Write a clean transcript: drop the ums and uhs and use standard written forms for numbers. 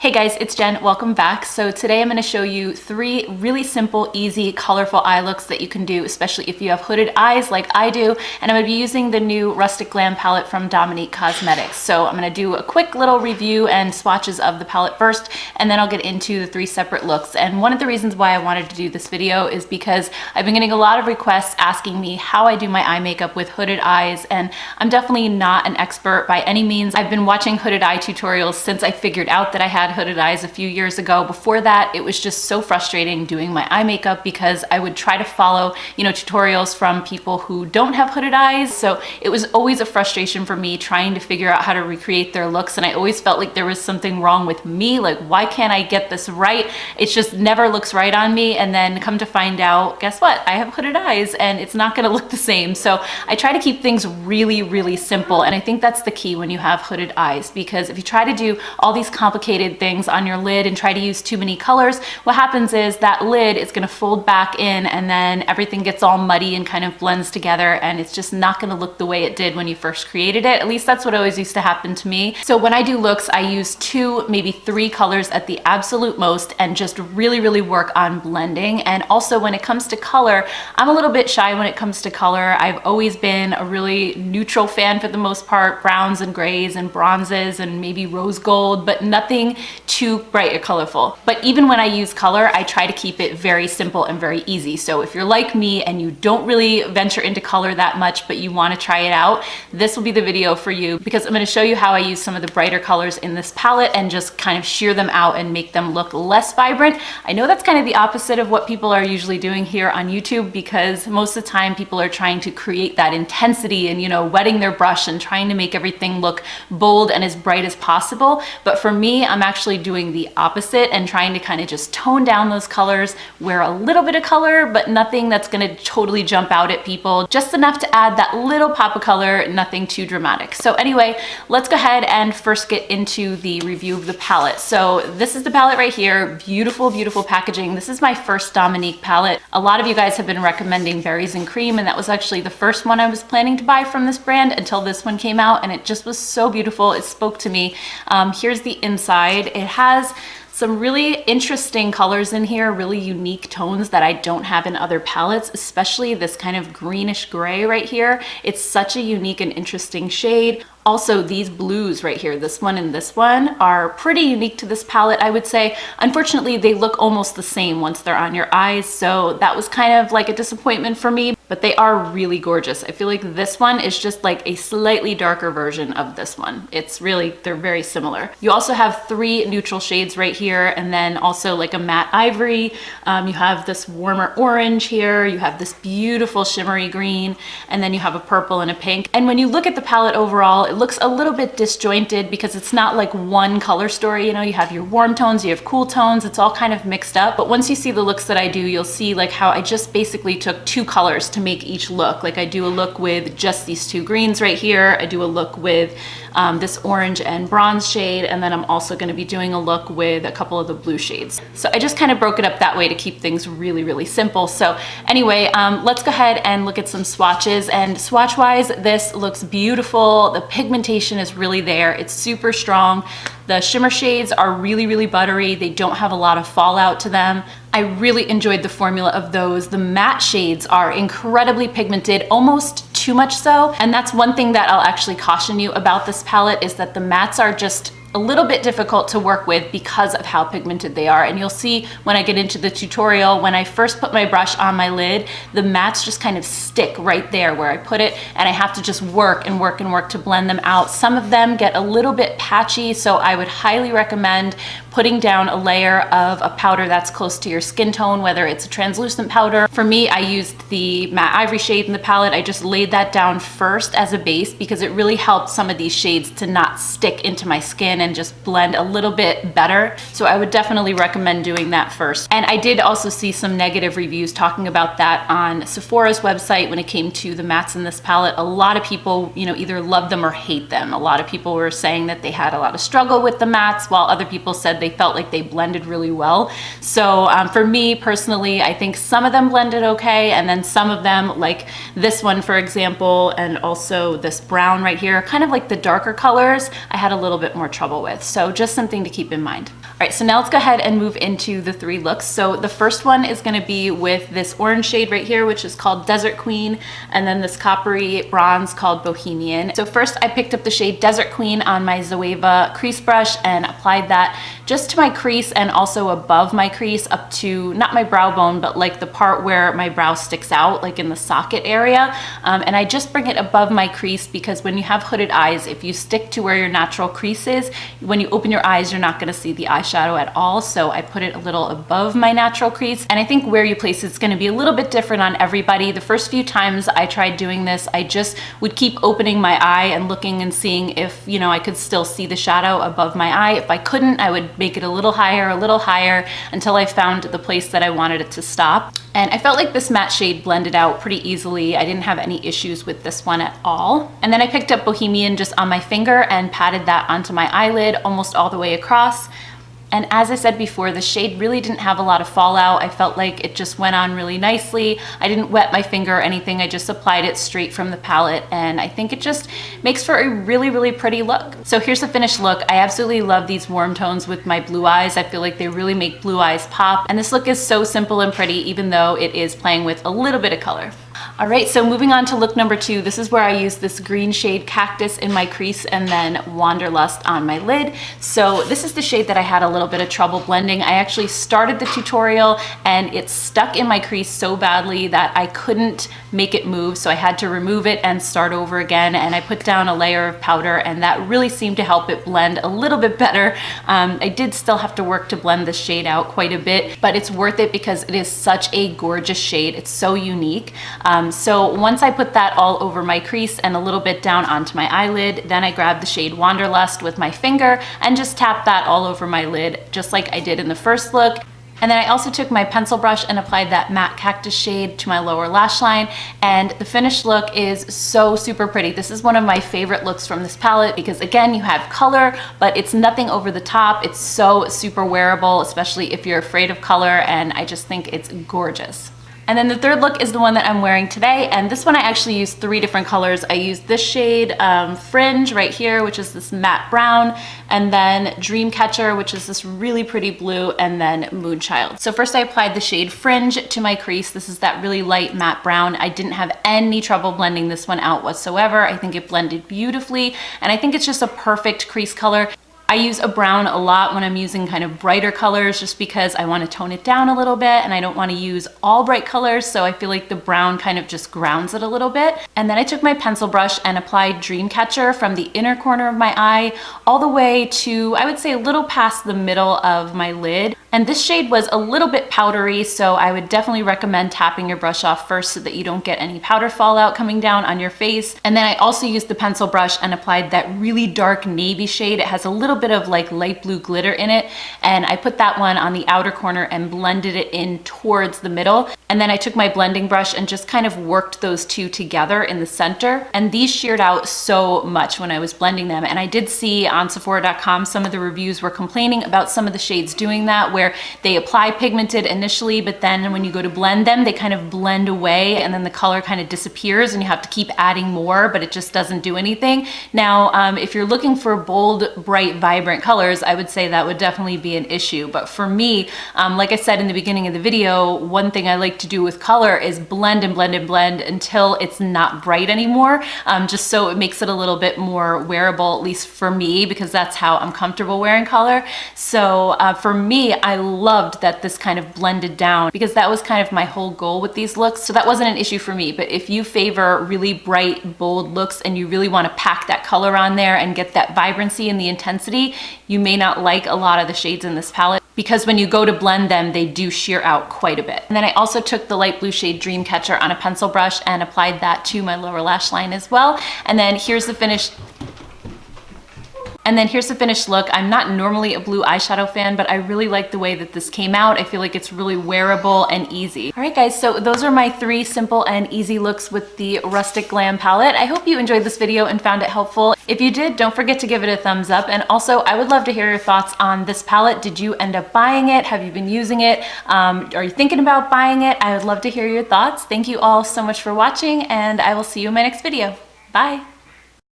Hey guys, it's Jen. Welcome back. So today I'm going to show you 3 really simple, easy, colorful eye looks that you can do, especially if you have hooded eyes like I do. And I'm going to be using the new Rustic Glam palette from Dominique Cosmetics. So I'm going to do a quick little review and swatches of the palette first, and then I'll get into the 3 separate looks. And one of the reasons why I wanted to do this video is because I've been getting a lot of requests asking me how I do my eye makeup with hooded eyes, and I'm definitely not an expert by any means. I've been watching hooded eye tutorials since I figured out that I had hooded eyes a few years ago. Before that, it was just so frustrating doing my eye makeup because I would try to follow, tutorials from people who don't have hooded eyes. So it was always a frustration for me trying to figure out how to recreate their looks. And I always felt like there was something wrong with me. Like, why can't I get this right? It just never looks right on me. And then come to find out, guess what? I have hooded eyes and it's not gonna look the same. So I try to keep things really, really simple. And I think that's the key when you have hooded eyes, because if you try to do all these complicated things on your lid and try to use too many colors, what happens is that lid is going to fold back in and then everything gets all muddy and kind of blends together, and it's just not going to look the way it did when you first created it. At least that's what always used to happen to me. So when I do looks, I use 2, maybe 3 colors at the absolute most and just really, really work on blending. And also when it comes to color, I'm a little bit shy when it comes to color. I've always been a really neutral fan for the most part, browns and grays and bronzes and maybe rose gold, but nothing too bright or colorful. But even when I use color, I try to keep it very simple and very easy. So if you're like me and you don't really venture into color that much, but you want to try it out, this will be the video for you, because I'm going to show you how I use some of the brighter colors in this palette and just kind of sheer them out and make them look less vibrant. I know that's kind of the opposite of what people are usually doing here on YouTube, because most of the time people are trying to create that intensity and, wetting their brush and trying to make everything look bold and as bright as possible. But for me, I'm actually doing the opposite and trying to kind of just tone down those colors, wear a little bit of color, but nothing that's going to totally jump out at people, just enough to add that little pop of color, nothing too dramatic. So anyway, let's go ahead and first get into the review of the palette. So this is the palette right here. Beautiful, beautiful packaging. This is my first Dominique palette. A lot of you guys have been recommending Berries and Cream, and that was actually the first one I was planning to buy from this brand until this one came out, and it just was so beautiful. It spoke to me. Here's the inside. It has some really interesting colors in here, really unique tones that I don't have in other palettes, especially this kind of greenish gray right here. It's such a unique and interesting shade. Also, these blues right here, this one and this one, are pretty unique to this palette, I would say. Unfortunately, they look almost the same once they're on your eyes, so that was kind of like a disappointment for me, but they are really gorgeous. I feel like this one is just like a slightly darker version of this one. It's really, they're very similar. You also have 3 neutral shades right here, and then also like a matte ivory. You have this warmer orange here, you have this beautiful shimmery green, and then you have a purple and a pink. And when you look at the palette overall, it looks a little bit disjointed because it's not like one color story. You have your warm tones, you have cool tones, it's all kind of mixed up. But once you see the looks that I do, you'll see like how I just basically took 2 colors to make each look. Like I do a look with just these 2 greens right here. I do a look with this orange and bronze shade, and then I'm also going to be doing a look with a couple of the blue shades. So I just kind of broke it up that way to keep things really, really simple. So anyway, let's go ahead and look at some swatches. And swatch wise, this looks beautiful. The pigmentation is really there. It's super strong. The shimmer shades are really, really buttery. They don't have a lot of fallout to them. I really enjoyed the formula of those. The matte shades are incredibly pigmented, almost too much so. And that's one thing that I'll actually caution you about this palette, is that the mattes are just a little bit difficult to work with because of how pigmented they are. And you'll see when I get into the tutorial, when I first put my brush on my lid, the mattes just kind of stick right there where I put it, and I have to just work and work and work to blend them out. Some of them get a little bit patchy, so I would highly recommend putting down a layer of a powder that's close to your skin tone, whether it's a translucent powder. For me, I used the matte ivory shade in the palette. I just laid that down first as a base because it really helped some of these shades to not stick into my skin and just blend a little bit better. So I would definitely recommend doing that first. And I did also see some negative reviews talking about that on Sephora's website when it came to the mattes in this palette. A lot of people, either love them or hate them. A lot of people were saying that they had a lot of struggle with the mattes, while other people said they felt like they blended really well. So for me personally, I think some of them blended okay, and then some of them, like this one for example, and also this brown right here, kind of like the darker colors, I had a little bit more trouble with. So just something to keep in mind. All right, so now let's go ahead and move into the 3 looks. So the first one is gonna be with this orange shade right here, which is called Desert Queen, and then this coppery bronze called Bohemian. So first I picked up the shade Desert Queen on my Zoeva crease brush and applied that just to my crease and also above my crease up to, not my brow bone, but like the part where my brow sticks out, like in the socket area. And I just bring it above my crease because when you have hooded eyes, if you stick to where your natural crease is, when you open your eyes, you're not gonna see the eyeshadow at all. So I put it a little above my natural crease. And I think where you place it's gonna be a little bit different on everybody. The first few times I tried doing this, I just would keep opening my eye and looking and seeing if, you know, I could still see the shadow above my eye. If I couldn't, I would make it a little higher until I found the place that I wanted it to stop. And I felt like this matte shade blended out pretty easily. I didn't have any issues with this one at all. And then I picked up Bohemian just on my finger and patted that onto my eyelid almost all the way across. And as I said before, the shade really didn't have a lot of fallout. I felt like it just went on really nicely. I didn't wet my finger or anything. I just applied it straight from the palette. And I think it just makes for a really, really pretty look. So here's the finished look. I absolutely love these warm tones with my blue eyes. I feel like they really make blue eyes pop. And this look is so simple and pretty, even though it is playing with a little bit of color. All right, so moving on to look number 2, this is where I use this green shade Cactus in my crease and then Wanderlust on my lid. So this is the shade that I had a little bit of trouble blending. I actually started the tutorial and it stuck in my crease so badly that I couldn't make it move. So I had to remove it and start over again. And I put down a layer of powder and that really seemed to help it blend a little bit better. I did still have to work to blend this shade out quite a bit, but it's worth it because it is such a gorgeous shade. It's so unique. So once I put that all over my crease and a little bit down onto my eyelid, then I grabbed the shade Wanderlust with my finger and just tapped that all over my lid, just like I did in the first look. And then I also took my pencil brush and applied that matte Cactus shade to my lower lash line. And the finished look is so super pretty. This is one of my favorite looks from this palette because again, you have color, but it's nothing over the top. It's so super wearable, especially if you're afraid of color. And I just think it's gorgeous. And then the third look is the one that I'm wearing today. And this one I actually used 3 different colors. I used this shade Fringe right here, which is this matte brown, and then Dreamcatcher, which is this really pretty blue, and then Moonchild. So first I applied the shade Fringe to my crease. This is that really light matte brown. I didn't have any trouble blending this one out whatsoever. I think it blended beautifully, and I think it's just a perfect crease color. I use a brown a lot when I'm using kind of brighter colors just because I want to tone it down a little bit and I don't want to use all bright colors, so I feel like the brown kind of just grounds it a little bit. And then I took my pencil brush and applied Dreamcatcher from the inner corner of my eye all the way to, I would say, a little past the middle of my lid. And this shade was a little bit powdery, so I would definitely recommend tapping your brush off first so that you don't get any powder fallout coming down on your face. And then I also used the pencil brush and applied that really dark navy shade. It has a little bit of like light blue glitter in it, and I put that one on the outer corner and blended it in towards the middle. And then I took my blending brush and just kind of worked those two together in the center. And these sheared out so much when I was blending them. And I did see on Sephora.com some of the reviews were complaining about some of the shades doing that, where they apply pigmented initially, but then when you go to blend them, they kind of blend away and then the color kind of disappears and you have to keep adding more, but it just doesn't do anything. Now, if you're looking for bold, bright, vibrant colors, I would say that would definitely be an issue. But for me, like I said in the beginning of the video, one thing I like to do with color is blend and blend and blend until it's not bright anymore, just so it makes it a little bit more wearable, at least for me, because that's how I'm comfortable wearing color. So for me, I loved that this kind of blended down because that was kind of my whole goal with these looks. So that wasn't an issue for me. But if you favor really bright, bold looks and you really want to pack that color on there and get that vibrancy and the intensity, you may not like a lot of the shades in this palette, because when you go to blend them, they do sheer out quite a bit. And then I also took the light blue shade Dreamcatcher on a pencil brush and applied that to my lower lash line as well. And then here's the finished look. I'm not normally a blue eyeshadow fan, but I really like the way that this came out. I feel like it's really wearable and easy. All right, guys, so those are my 3 simple and easy looks with the Rustic Glam palette. I hope you enjoyed this video and found it helpful. If you did, don't forget to give it a thumbs up. And also, I would love to hear your thoughts on this palette. Did you end up buying it? Have you been using it? Are you thinking about buying it? I would love to hear your thoughts. Thank you all so much for watching, and I will see you in my next video. Bye.